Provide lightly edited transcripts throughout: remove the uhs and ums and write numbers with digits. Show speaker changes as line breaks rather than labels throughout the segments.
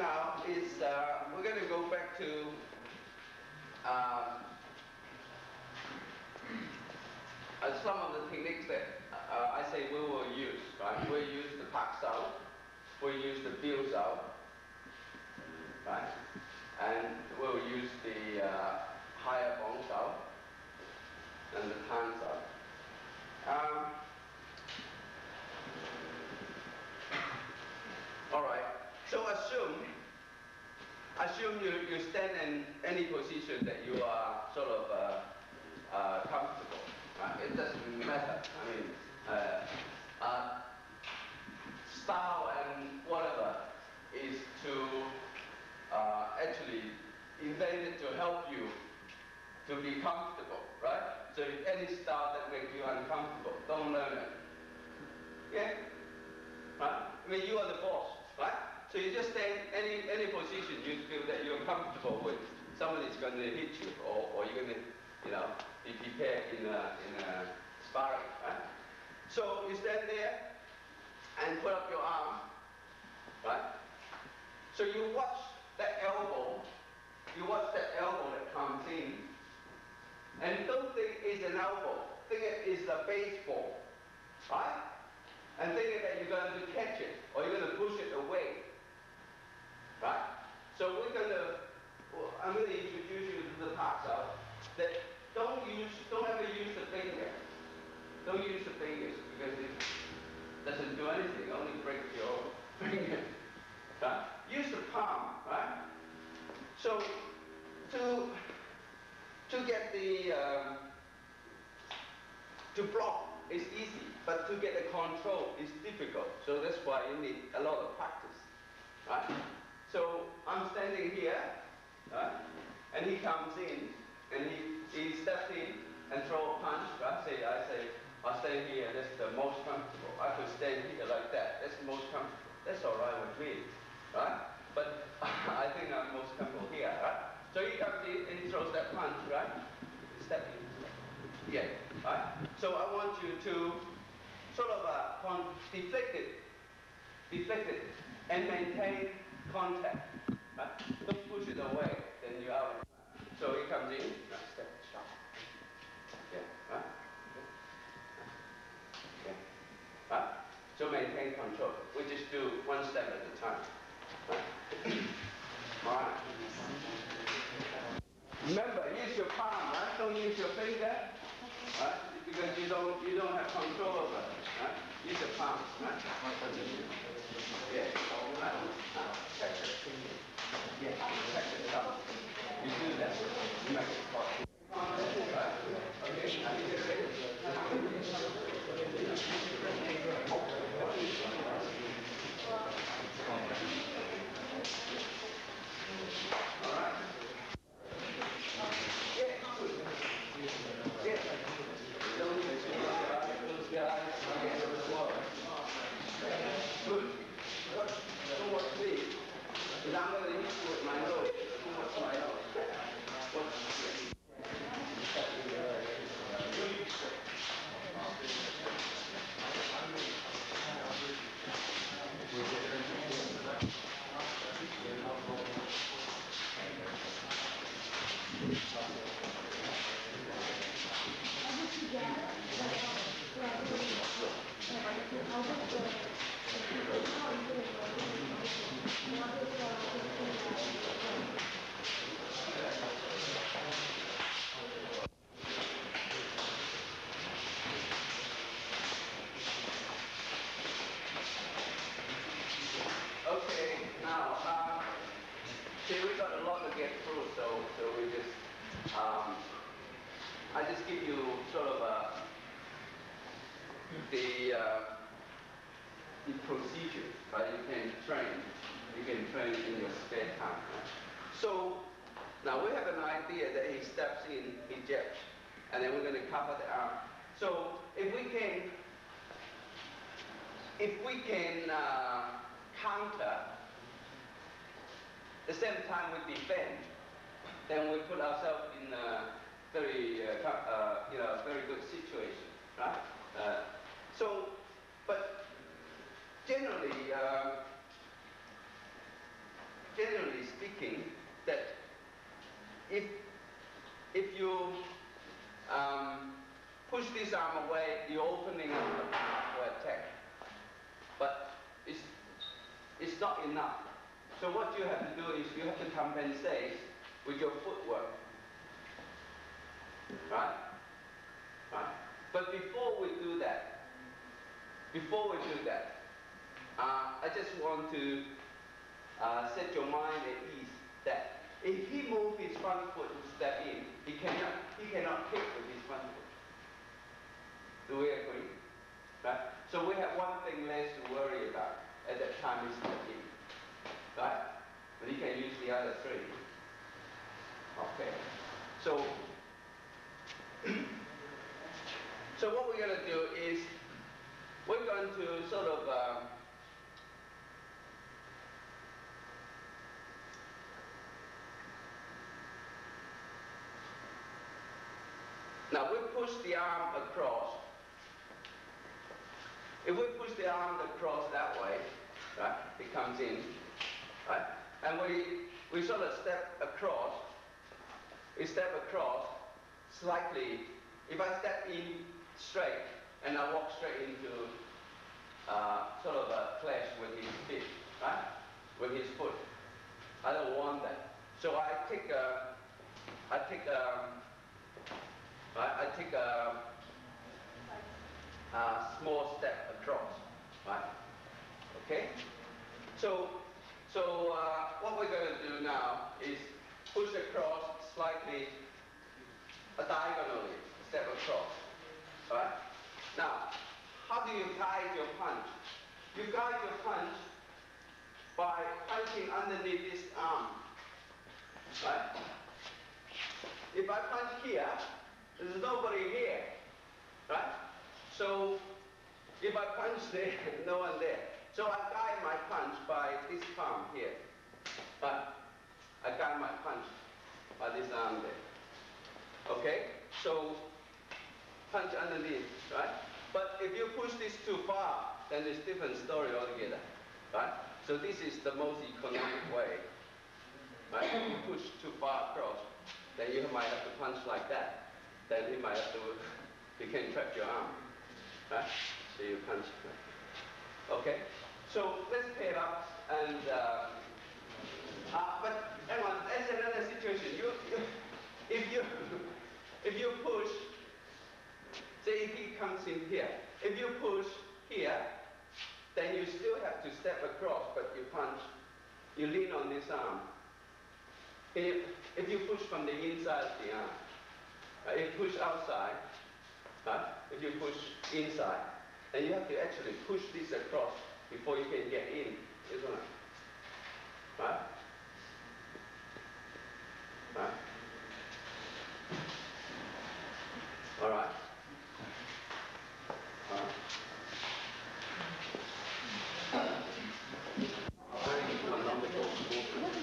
now is we're going to go back to some of the techniques that I say we will use, right? We'll use the Pak Sao, we'll use the Biu Sao, right? And we'll use the higher Bong Sao and the Tan Sao. All right, so assume you stand in any position that you are sort of comfortable. It doesn't matter. I mean, style and whatever is to actually invented to help you to be comfortable, right? So if any style that makes you uncomfortable, don't learn it. Yeah? Right? I mean, you are the boss, right? So you just stand any position you feel that you're comfortable with. Somebody's going to hit you, or you're going to, be prepared in a sparring, right? So you stand there and put up your arm, right? So you watch that elbow. You watch that elbow that comes in, and don't think it's an elbow. Think it is a baseball, right? And think that you're going to catch it, or you're going to push it away, right? So I'm going to introduce you to the Pak Sao. That don't ever use the finger. Don't use the fingers because it doesn't do anything. It only breaks your finger. Right? Use the palm, right? So to get the to block is easy, but to get the control is difficult. So that's why you need a lot of practice, right? So I'm standing here, right? And he comes in, and he steps in and throw a punch, right? I say, I'll stand here, that's the most comfortable. I could stand here like that, that's the most comfortable. That's all right with me, right? But I think I'm most comfortable here, right? So he comes in and he throws that punch, right? Step in. Yeah, right? So I want you to sort of deflect it, and maintain contact, right? Don't push it away, then you're out. So he comes in, step, stop. Yeah, right? Yeah, right? So maintain control. We just do one step at a time. Right? All right. Remember, use your palm, right? Don't use your finger, right? Because you don't have control over it, right? Use your palm, right? Yeah. Right. Check it. Yeah. Check it out. You do that. You make it possible. Right. Okay. Are you ready? All right. Good. Don't watch me. Because I'm going to hit you with my nose. Don't watch my nose. Okay, now, see, we got a lot to get through, so we just, I just give you sort of the procedure, right? You can train in your spare time. Right? So now we have an idea that he steps in, he jabs, and then we're going to cover the arm. So if we can counter, the same time we defend, then we put ourselves in a very, very good situation, right? But generally generally speaking, that if you push this arm away, you're opening up the path for attack. But it's not enough. So what you have to do is you have to compensate with your footwork. Right? Right? But before we do that, I just want to set your mind at ease that if he moves his front foot to step in, he cannot kick with his front foot. Do we agree? Right? So we have one thing less to worry about at that time he steps in. Right? But he can use the other three. Okay. So what we're going to do is we're going to sort of now we push the arm across. If we push the arm across that way, right, it comes in, right, and we sort of step across. We step across slightly. If I step in straight and I walk straight into sort of a clash with his feet, right? With his foot. I don't want that. So I take a small step across, right? Okay? So what we're going to do now is push across slightly, diagonally, step across, all right? Now, how do you guide your punch? You guide your punch by punching underneath this arm, right? If I punch here, there's nobody here, right? So if I punch there, no one there. So I guide my punch by this palm here, right? I guide my punch by this arm there. Okay? So punch underneath, right? But if you push this too far, then it's a different story altogether, right? So this is the most economic way, right? If you push too far across, then you might have to punch like that. Then you might have to, you can trap your arm, right? So you punch. Okay? So let's pay it up and, but hang on, that's another situation. If you push, say if he comes in here, if you push here, then you still have to step across, but you punch, you lean on this arm. If you push from the inside of the arm, if you push outside, if you push inside, then you have to actually push this across before you can get in, isn't it? Right? Right? All right? Very economical movement.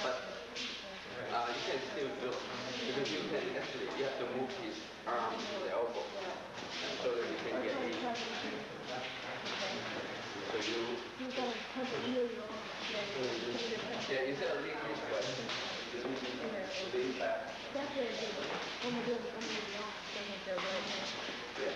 But you can still do it, because you can actually, you have to move his arm to the elbow so that you can get in. So yeah, instead of leaning this way, you lean back. Yeah.